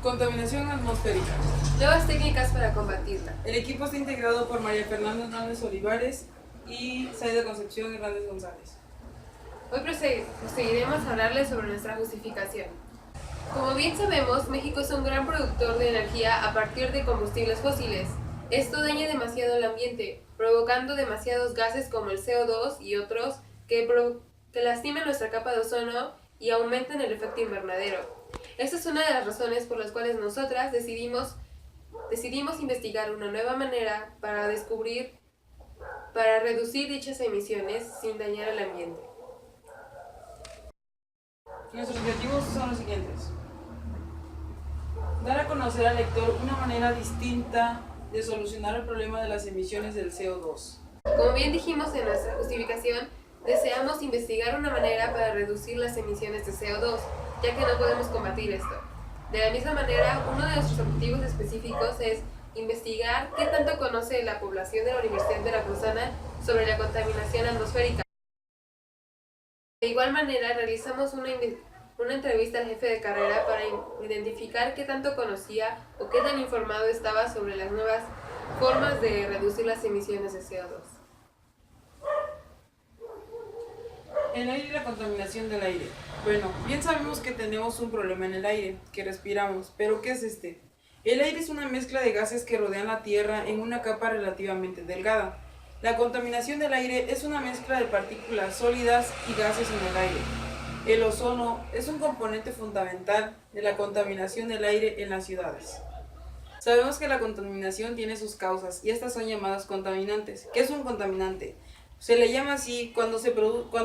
Contaminación atmosférica. Nuevas técnicas para combatirla. El equipo está integrado por María Fernanda Hernández Olivares y Zaida Concepción Hernández González. Hoy proseguiremos a hablarles sobre nuestra justificación. Como bien sabemos, México es un gran productor de energía a partir de combustibles fósiles. Esto daña demasiado el ambiente, provocando demasiados gases como el CO2 y otros que lastiman nuestra capa de ozono y aumentan el efecto invernadero. Esta es una de las razones por las cuales nosotras decidimos investigar una nueva manera para reducir dichas emisiones sin dañar al ambiente. Nuestros objetivos son los siguientes: dar a conocer al lector una manera distinta de solucionar el problema de las emisiones del CO2. Como bien dijimos en nuestra justificación, deseamos investigar una manera para reducir las emisiones de CO2, ya que no podemos combatir esto. De la misma manera, uno de nuestros objetivos específicos es investigar qué tanto conoce la población de la Universidad Veracruzana sobre la contaminación atmosférica. De igual manera, realizamos una entrevista al jefe de carrera para identificar qué tanto conocía o qué tan informado estaba sobre las nuevas formas de reducir las emisiones de CO2. El aire y la contaminación del aire. Bueno, bien sabemos que tenemos un problema en el aire, que respiramos, pero ¿qué es este? El aire es una mezcla de gases que rodean la Tierra en una capa relativamente delgada. La contaminación del aire es una mezcla de partículas sólidas y gases en el aire. El ozono es un componente fundamental de la contaminación del aire en las ciudades. Sabemos que la contaminación tiene sus causas y estas son llamadas contaminantes. ¿Qué es un contaminante? Se le llama así cuando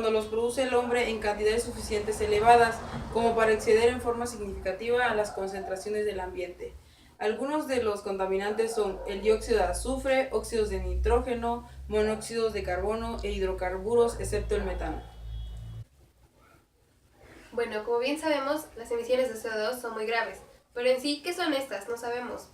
los produce el hombre en cantidades suficientes elevadas como para exceder en forma significativa a las concentraciones del ambiente. Algunos de los contaminantes son el dióxido de azufre, óxidos de nitrógeno, monóxidos de carbono e hidrocarburos, excepto el metano. Bueno, como bien sabemos, las emisiones de CO2 son muy graves, pero en sí, ¿qué son estas? No sabemos.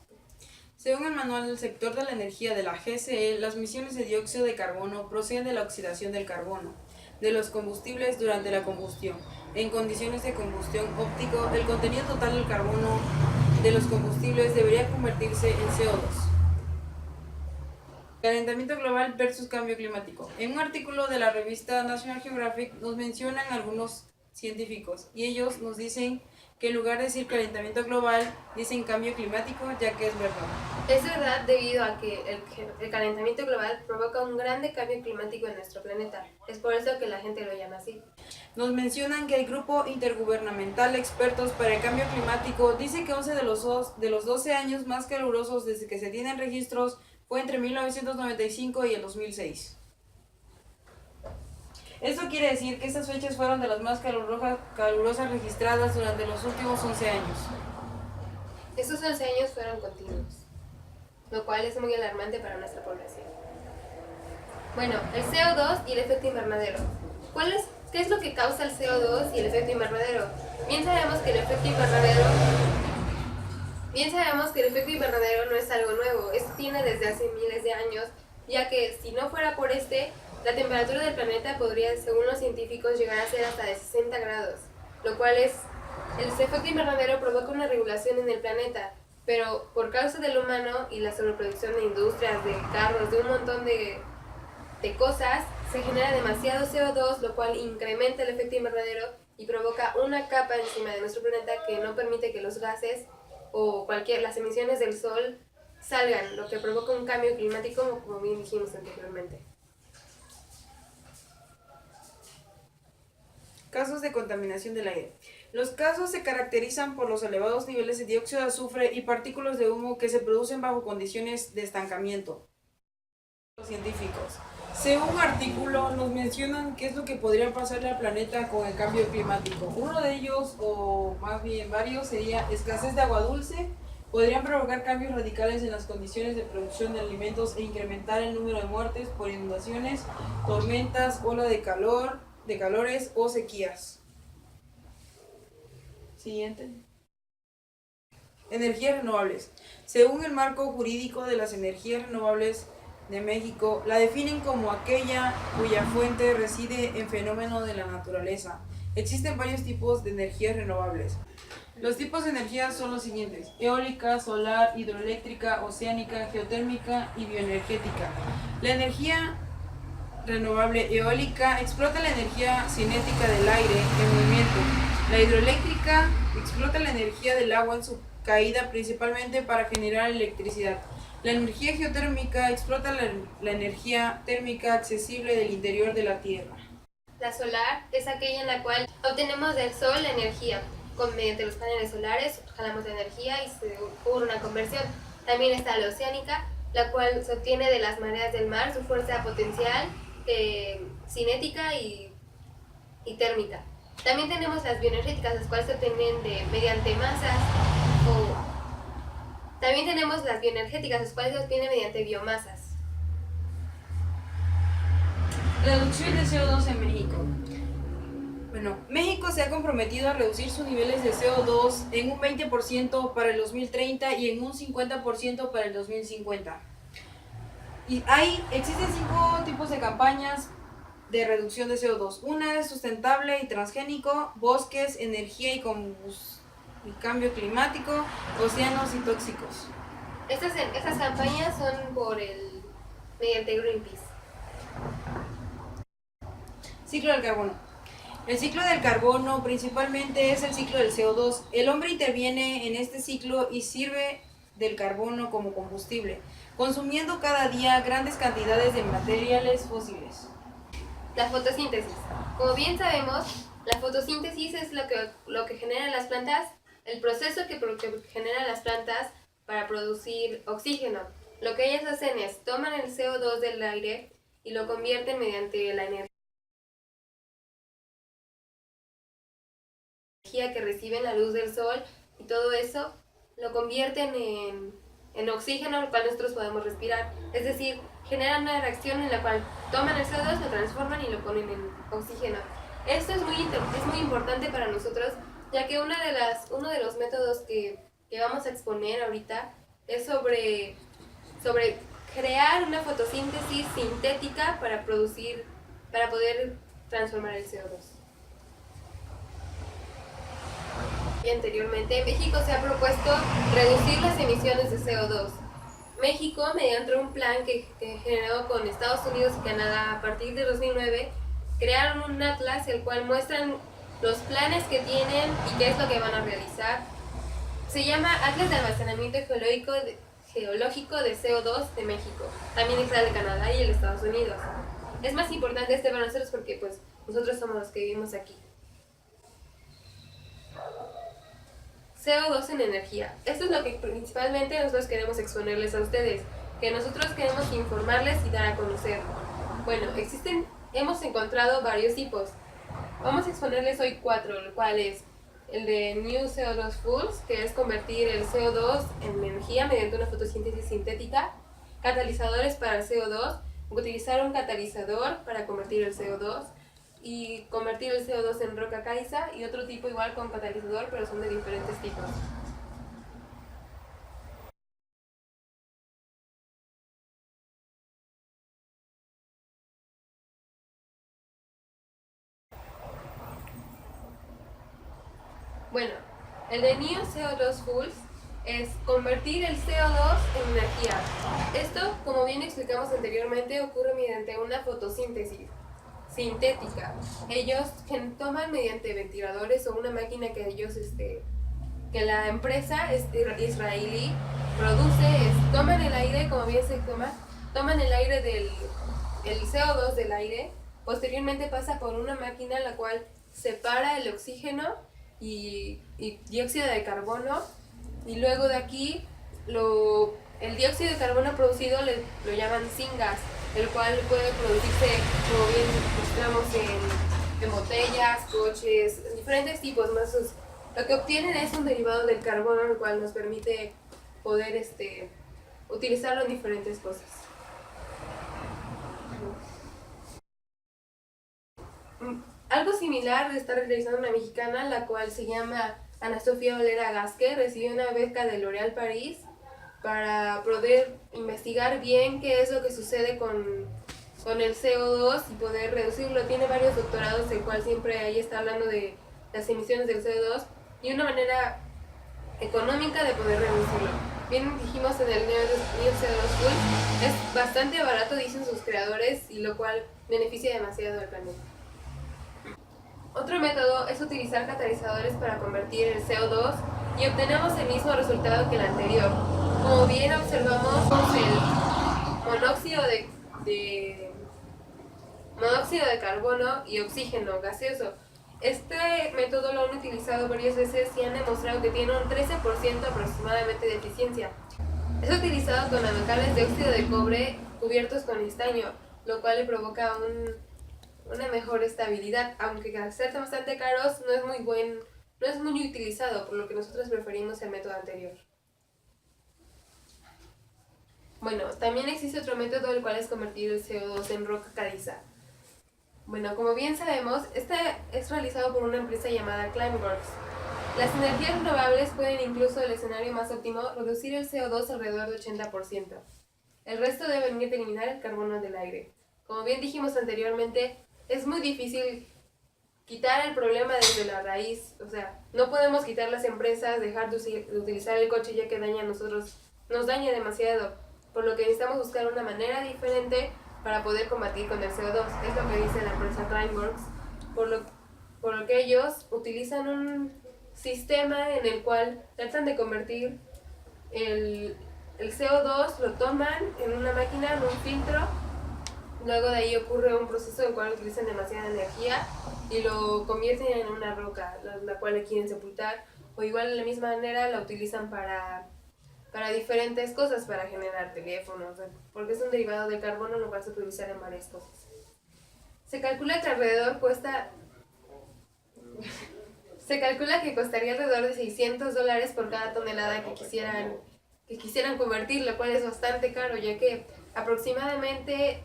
Según el manual del sector de la energía de la GCE, las emisiones de dióxido de carbono proceden de la oxidación del carbono, de los combustibles durante la combustión. En condiciones de combustión óptico, el contenido total del carbono de los combustibles debería convertirse en CO2. Calentamiento global versus cambio climático. En un artículo de la revista National Geographic nos mencionan algunos científicos y ellos nos dicen que en lugar de decir calentamiento global, dicen cambio climático, ya que es verdad. Es verdad debido a que el calentamiento global provoca un grande cambio climático en nuestro planeta. Es por eso que la gente lo llama así. Nos mencionan que el Grupo Intergubernamental de Expertos para el Cambio Climático dice que 11 de los 12 años más calurosos desde que se tienen registros fue entre 1995 y el 2006. Esto quiere decir que estas fechas fueron de las más calurosas registradas durante los últimos 11 años. Estos 11 años fueron continuos, lo cual es muy alarmante para nuestra población. Bueno, el CO2 y el efecto invernadero. ¿Qué es lo que causa el CO2 y el efecto invernadero? Bien sabemos que el efecto invernadero no es algo nuevo. Esto tiene desde hace miles de años, ya que si no fuera por la temperatura del planeta podría, según los científicos, llegar a ser hasta de 60 grados, lo cual el efecto invernadero provoca una regulación en el planeta, pero por causa del humano y la sobreproducción de industrias, de carros, de un montón de cosas, se genera demasiado CO2, lo cual incrementa el efecto invernadero y provoca una capa encima de nuestro planeta que no permite que los gases o las emisiones del sol salgan, lo que provoca un cambio climático, como bien dijimos anteriormente. Casos de contaminación del aire. Los casos se caracterizan por los elevados niveles de dióxido de azufre y partículas de humo que se producen bajo condiciones de estancamiento. Los científicos. Según un artículo, nos mencionan qué es lo que podría pasarle al planeta con el cambio climático. Uno de ellos, o más bien varios, sería escasez de agua dulce. Podrían provocar cambios radicales en las condiciones de producción de alimentos e incrementar el número de muertes por inundaciones, tormentas, ola de calores o sequías. Siguiente. Energías renovables. Según el marco jurídico de las energías renovables de México, la definen como aquella cuya fuente reside en fenómeno de la naturaleza. Existen varios tipos de energías renovables. Los tipos de energía son los siguientes: eólica, solar, hidroeléctrica, oceánica, geotérmica y bioenergética. La energía renovable eólica explota la energía cinética del aire en movimiento. La hidroeléctrica explota la energía del agua en su caída principalmente para generar electricidad. La energía geotérmica explota la energía térmica accesible del interior de la Tierra. La solar es aquella en la cual obtenemos del sol la energía. Mediante los paneles solares jalamos la energía y se ocurre una conversión. También está la oceánica, la cual se obtiene de las mareas del mar su fuerza potencial, cinética y térmica. También tenemos las bioenergéticas, las cuales se obtienen mediante masas. También tenemos las bioenergéticas, las cuales se obtienen mediante biomasas. Reducción de CO2 en México. Bueno, México se ha comprometido a reducir sus niveles de CO2 en un 20% para el 2030 y en un 50% para el 2050. Existen 5 tipos de campañas de reducción de CO2. Una es sustentable y transgénico, bosques, energía y cambio climático, océanos y tóxicos. Estas campañas son mediante Greenpeace. Ciclo del carbono. El ciclo del carbono principalmente es el ciclo del CO2. El hombre interviene en este ciclo y sirve del carbono como combustible, consumiendo cada día grandes cantidades de materiales fósiles. La fotosíntesis. Como bien sabemos, la fotosíntesis es lo que generan las plantas, el proceso que generan las plantas para producir oxígeno. Lo que ellas hacen es toman el CO2 del aire y lo convierten mediante la energía que reciben la luz del sol, y todo eso lo convierten en oxígeno, el cual nosotros podemos respirar. Es decir, generan una reacción en la cual toman el CO2, lo transforman y lo ponen en oxígeno. Esto es muy importante para nosotros, ya que uno de los métodos que vamos a exponer ahorita es sobre crear una fotosíntesis sintética para poder transformar el CO2. Anteriormente, México se ha propuesto reducir las emisiones de CO2. México, mediante un plan que generó con Estados Unidos y Canadá a partir de 2009, crearon un atlas el cual muestran los planes que tienen y qué es lo que van a realizar. Se llama Atlas de Almacenamiento Geológico de CO2 de México. También está el de Canadá y el de Estados Unidos. Es más importante para nosotros porque pues nosotros somos los que vivimos aquí. CO2 en energía. Esto es lo que principalmente nosotros queremos exponerles a ustedes, que nosotros queremos informarles y dar a conocer. Bueno, hemos encontrado varios tipos. Vamos a exponerles hoy 4, el cual es el de New CO2 Fuels, que es convertir el CO2 en energía mediante una fotosíntesis sintética, catalizadores para el CO2, utilizar un catalizador para convertir el CO2, y convertir el CO2 en roca caliza, y otro tipo igual con catalizador, pero son de diferentes tipos. Bueno, el de New CO2 Fuels es convertir el CO2 en energía. Esto, como bien explicamos anteriormente, ocurre mediante una fotosíntesis sintética. Ellos toman mediante ventiladores o una máquina que la empresa israelí produce, toman el aire, como bien se toman el aire el CO2 del aire, posteriormente pasa por una máquina la cual separa el oxígeno y dióxido de carbono, y luego de aquí el dióxido de carbono producido lo llaman syngas, el cual puede producirse, como bien mostramos, en botellas, coches, diferentes tipos más. Lo que obtienen es un derivado del carbono, el cual nos permite poder utilizarlo en diferentes cosas. Algo similar está realizando una mexicana, la cual se llama Ana Sofía Olera Gasque, recibió una beca de L'Oréal París para poder investigar bien qué es lo que sucede con el CO2 y poder reducirlo. Tiene varios doctorados, el cual siempre ahí está hablando de las emisiones del CO2 y una manera económica de poder reducirlo. Bien dijimos en el New CO2 School, es bastante barato, dicen sus creadores, y lo cual beneficia demasiado al planeta. Otro método es utilizar catalizadores para convertir el CO2 y obtenemos el mismo resultado que el anterior. Como bien observamos, el monóxido de carbono y oxígeno gaseoso. Este método lo han utilizado varias veces y han demostrado que tiene un 13% aproximadamente de eficiencia. Es utilizado con nanocables de óxido de cobre cubiertos con estaño, lo cual le provoca una mejor estabilidad, aunque al ser bastante caros no es muy utilizado, por lo que nosotros preferimos el método anterior. Bueno, también existe otro método, el cual es convertir el CO2 en roca caliza. Bueno, como bien sabemos, este es realizado por una empresa llamada Climeworks. Las energías renovables pueden, incluso el escenario más óptimo, reducir el CO2 alrededor de 80%. El resto debe venir de eliminar el carbono del aire. Como bien dijimos anteriormente, es muy difícil quitar el problema desde la raíz. O sea, no podemos quitar las empresas, dejar de utilizar el coche ya que nos daña demasiado. Por lo que necesitamos buscar una manera diferente para poder combatir con el CO2. Es lo que dice la empresa Climeworks. Por lo que ellos utilizan un sistema en el cual tratan de convertir el CO2, lo toman en una máquina, en un filtro. Luego de ahí ocurre un proceso en el cual utilizan demasiada energía y lo convierten en una roca, la cual le quieren sepultar. O igual de la misma manera la utilizan para diferentes cosas, para generar teléfonos, porque es un derivado del carbono, lo cual se puede usar en varias cosas. Se calcula que costaría alrededor de $600 por cada tonelada que quisieran convertir, lo cual es bastante caro, ya que aproximadamente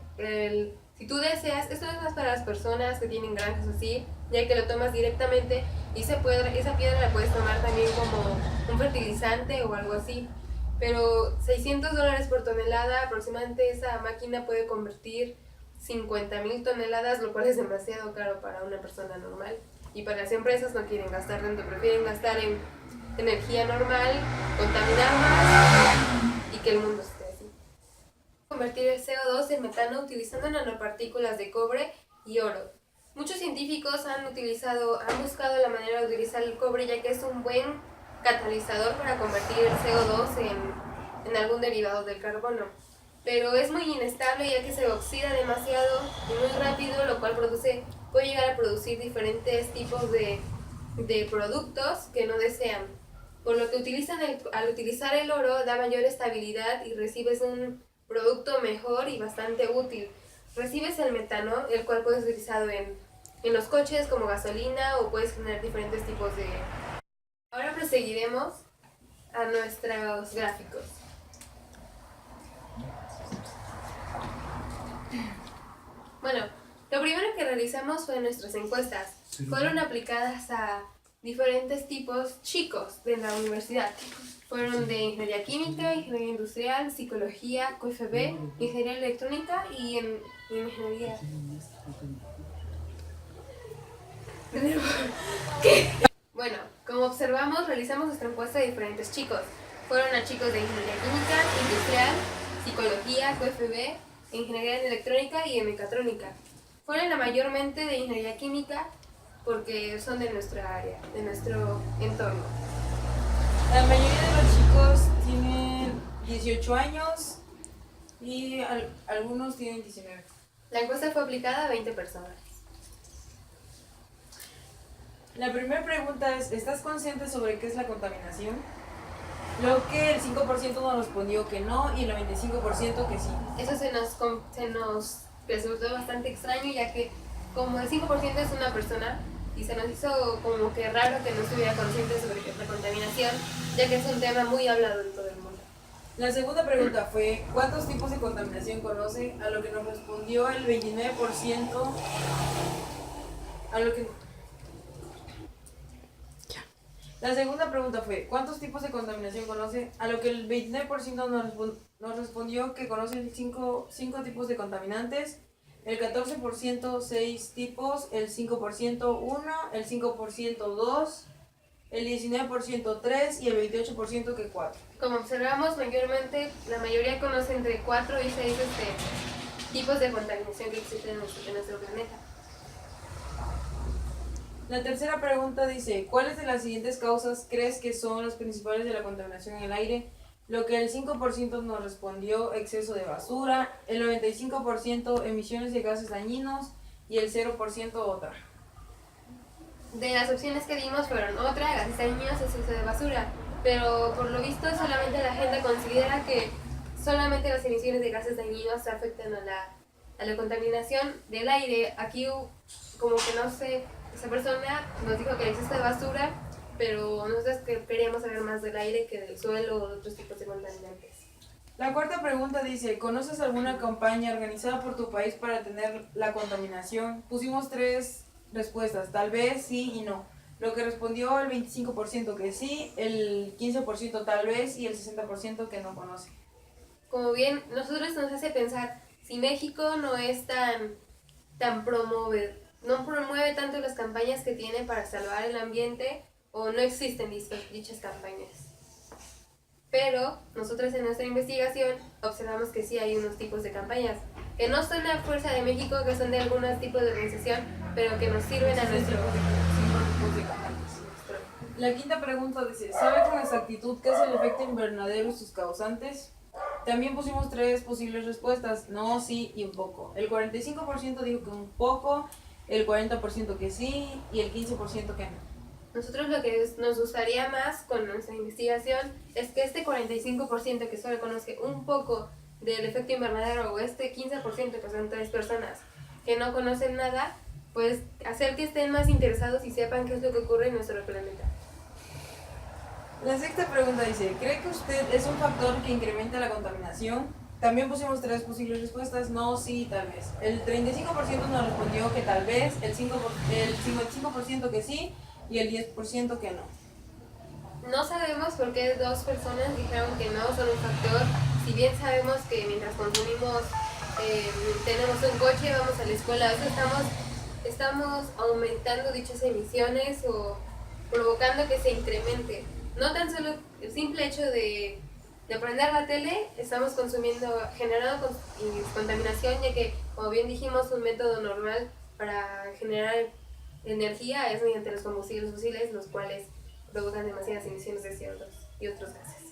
si tú deseas, esto es más para las personas que tienen granjas así, ya que lo tomas directamente y esa piedra la puedes tomar también como un fertilizante o algo así. Pero $600 por tonelada, aproximadamente esa máquina puede convertir 50,000 toneladas, lo cual es demasiado caro para una persona normal. Y para las empresas no quieren gastar tanto, prefieren gastar en energía normal, contaminar más y que el mundo esté así. Convertir el CO2 en metano utilizando nanopartículas de cobre y oro. Muchos científicos han buscado la manera de utilizar el cobre, ya que es un buen catalizador para convertir el CO2 en algún derivado del carbono. Pero es muy inestable, ya que se oxida demasiado y muy rápido, lo cual puede llegar a producir diferentes tipos de productos que no desean. Por lo que al utilizar el oro da mayor estabilidad y recibes un producto mejor y bastante útil. Recibes el metano, el cual puede ser utilizado en los coches como gasolina, o puedes generar diferentes tipos de... Ahora proseguiremos a nuestros gráficos. Bueno, lo primero que realizamos fue nuestras encuestas. Fueron aplicadas a diferentes tipos chicos de la universidad. Fueron de ingeniería química, ingeniería industrial, psicología, QFB, ingeniería electrónica y ingeniería... ¿Qué? Bueno, como observamos, realizamos nuestra encuesta a diferentes chicos. Fueron a chicos de ingeniería química, industrial, psicología, QFB, ingeniería electrónica y en mecatrónica. Fueron la mayormente de ingeniería química porque son de nuestra área, de nuestro entorno. La mayoría de los chicos tienen 18 años y algunos tienen 19. La encuesta fue aplicada a 20 personas. La primera pregunta es, ¿estás consciente sobre qué es la contaminación? Lo que el 5% nos respondió que no y el 95% que sí. Eso se nos resultó bastante extraño, ya que como el 5% es una persona, y se nos hizo como que raro que no estuviera consciente sobre la contaminación, ya que es un tema muy hablado en todo el mundo. La segunda pregunta fue, ¿cuántos tipos de contaminación conoce? A lo que nos respondió el 29%, La segunda pregunta fue, ¿cuántos tipos de contaminación conoce? A lo que el 29% nos respondió que conoce 5 tipos de contaminantes, el 14% 6 tipos, el 5% 1, el 5% 2, el 19% 3 y el 28% que 4. Como observamos, mayormente, la mayoría conoce entre 4 y 6 tipos de contaminación que existen en nuestro planeta. La tercera pregunta dice, ¿cuáles de las siguientes causas crees que son las principales de la contaminación en el aire? Lo que el 5% nos respondió exceso de basura, el 95% emisiones de gases dañinos y el 0% otra. De las opciones que dimos fueron otra, gases dañinos, exceso de basura, pero por lo visto solamente la gente considera que solamente las emisiones de gases dañinos afectan a la contaminación del aire. Aquí como que no sé, esa persona nos dijo que el exceso de basura, pero nosotros queríamos saber más del aire que del suelo o de otros tipos de contaminantes. La cuarta pregunta dice, ¿conoces alguna campaña organizada por tu país para detener la contaminación? Pusimos 3 respuestas, tal vez, sí y no. Lo que respondió el 25% que sí, el 15% tal vez y el 60% que no conoce. Como bien, nosotros nos hace pensar, si México no es no promueve tanto las campañas que tiene para salvar el ambiente, o no existen dichas campañas. Pero nosotros en nuestra investigación observamos que sí hay unos tipos de campañas que no son la fuerza de México, que son de algunos tipos de organización, pero que nos sirven a nuestro... La quinta pregunta dice, ¿sabe con exactitud qué es el efecto invernadero y sus causantes? También pusimos 3 posibles respuestas, no, sí y un poco. El 45% dijo que un poco, el 40% que sí y el 15% que no. Nosotros lo que nos gustaría más con nuestra investigación es que este 45% que solo conoce un poco del efecto invernadero, o este 15% que son 3 personas que no conocen nada, pues hacer que estén más interesados y sepan qué es lo que ocurre en nuestro planeta. La sexta pregunta dice, ¿cree que usted es un factor que incrementa la contaminación? También pusimos 3 posibles respuestas, no, sí, tal vez. El 35% nos respondió que tal vez, el 55% que sí y el 10% que no. No sabemos por qué 2 personas dijeron que no son un factor, si bien sabemos que mientras consumimos, tenemos un coche, vamos a la escuela, a veces estamos aumentando dichas emisiones o provocando que se incremente. No tan solo el simple hecho de prender la tele, estamos generando contaminación, ya que, como bien dijimos, un método normal para generar energía es mediante los combustibles fósiles, los cuales provocan demasiadas emisiones de CO2 y otros gases.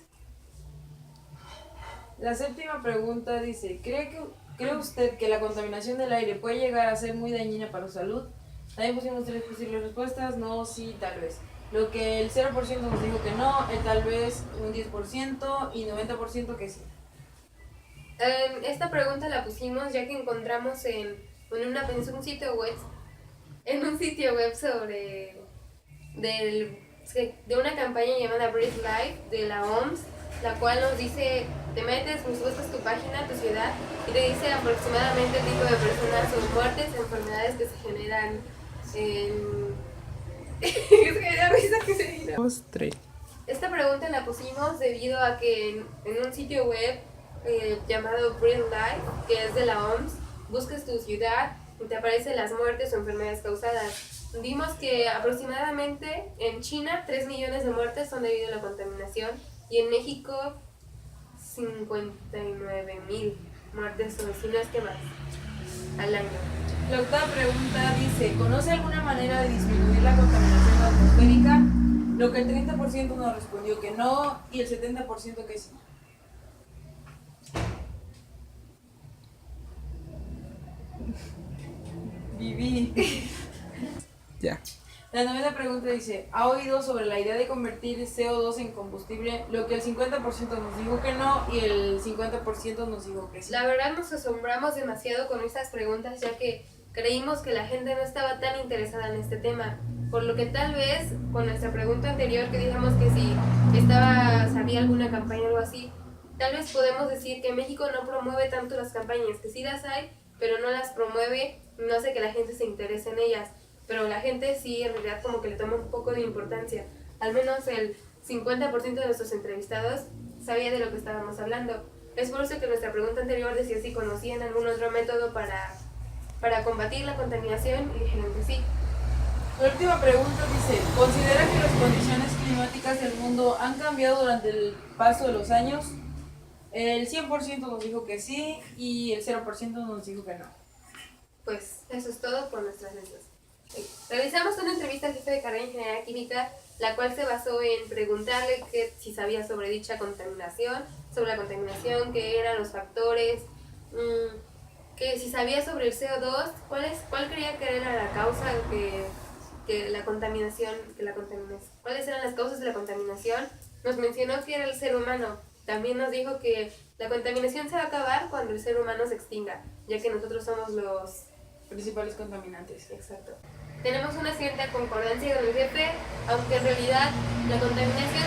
La séptima pregunta dice, ¿cree usted que la contaminación del aire puede llegar a ser muy dañina para la salud? También pusimos 3 posibles respuestas, no, sí, tal vez. Lo que el 0% nos dijo que no, el tal vez un 10% y 90% que sí. Esta pregunta la pusimos ya que encontramos en un sitio web sobre de una campaña llamada Breathe Life de la OMS, la cual nos dice, te metes, buscas tu página, tu ciudad, y te dice aproximadamente el tipo de personas o muertes, enfermedades que se generan en... Esta pregunta la pusimos debido a que en un sitio web llamado Breathe Life, que es de la OMS, buscas tu ciudad y te aparecen las muertes o enfermedades causadas. Vimos que aproximadamente en China 3 millones de muertes son debido a la contaminación y en México 59,000 muertes o si no es que más al año. La octava pregunta dice, ¿conoce alguna manera de disminuir la contaminación atmosférica? Lo que el 30% nos respondió que no y el 70% que sí. Viví. Ya. La novena pregunta dice, ¿ha oído sobre la idea de convertir CO2 en combustible? Lo que el 50% nos dijo que no y el 50% nos dijo que sí. La verdad nos asombramos demasiado con estas preguntas, ya que creímos que la gente no estaba tan interesada en este tema, por lo que tal vez con nuestra pregunta anterior que dijimos que si sabía alguna campaña o algo así, tal vez podemos decir que México no promueve tanto las campañas, que sí las hay, pero no las promueve, no hace que la gente se interese en ellas. Pero la gente sí, en realidad, como que le toma un poco de importancia. al menos el 50% de nuestros entrevistados sabía de lo que estábamos hablando. Es por eso que nuestra pregunta anterior decía si conocían algún otro método para combatir la contaminación y dijeron que sí. La última pregunta dice, ¿considera que las condiciones climáticas del mundo han cambiado durante el paso de los años? El 100% nos dijo que sí y el 0% nos dijo que no. Pues eso es todo por nuestras mesas. Realizamos una entrevista al jefe de carrera de Ingeniería Química, la cual se basó en preguntarle si sabía sobre dicha contaminación, sobre la contaminación, qué eran los factores, que si sabía sobre el CO2, cuál creía que era la causa cuáles eran las causas de la contaminación. Nos mencionó que era el ser humano. También nos dijo que la contaminación se va a acabar cuando el ser humano se extinga, ya que nosotros somos los principales contaminantes. Exacto. Tenemos una cierta concordancia con el jefe, aunque en realidad la contaminación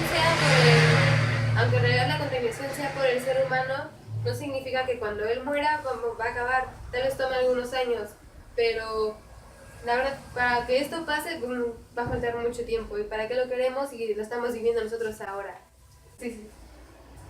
sea por el ser humano, no significa que cuando él muera va a acabar. Tal vez tome algunos años, pero la verdad, para que esto pase va a faltar mucho tiempo. ¿Y para qué lo queremos y lo estamos viviendo nosotros ahora? Sí.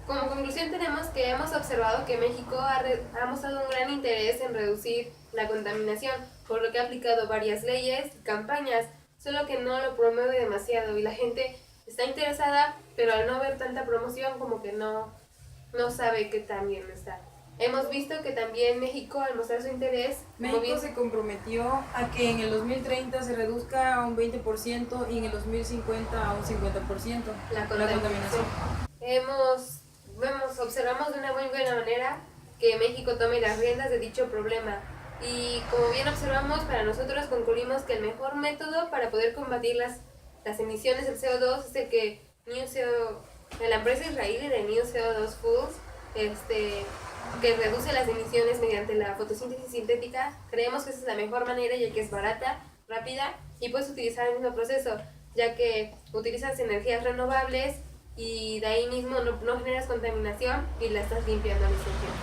Como conclusión tenemos que hemos observado que México ha mostrado un gran interés en reducir la contaminación, por lo que ha aplicado varias leyes y campañas, solo que no lo promueve demasiado y la gente está interesada, pero al no ver tanta promoción como que no sabe qué tan bien está. Hemos visto que también México, al mostrar su interés... México se comprometió a que en el 2030 se reduzca a un 20% y en el 2050 a un 50% la contaminación. Observamos de una muy buena manera que México tome las riendas de dicho problema. Y como bien observamos, para nosotros concluimos que el mejor método para poder combatir las emisiones del CO2 es el que la empresa israelí de New CO2 Foods, que reduce las emisiones mediante la fotosíntesis sintética. Creemos que esa es la mejor manera, ya que es barata, rápida y puedes utilizar el mismo proceso, ya que utilizas energías renovables y de ahí mismo no generas contaminación y la estás limpiando al mismo tiempo.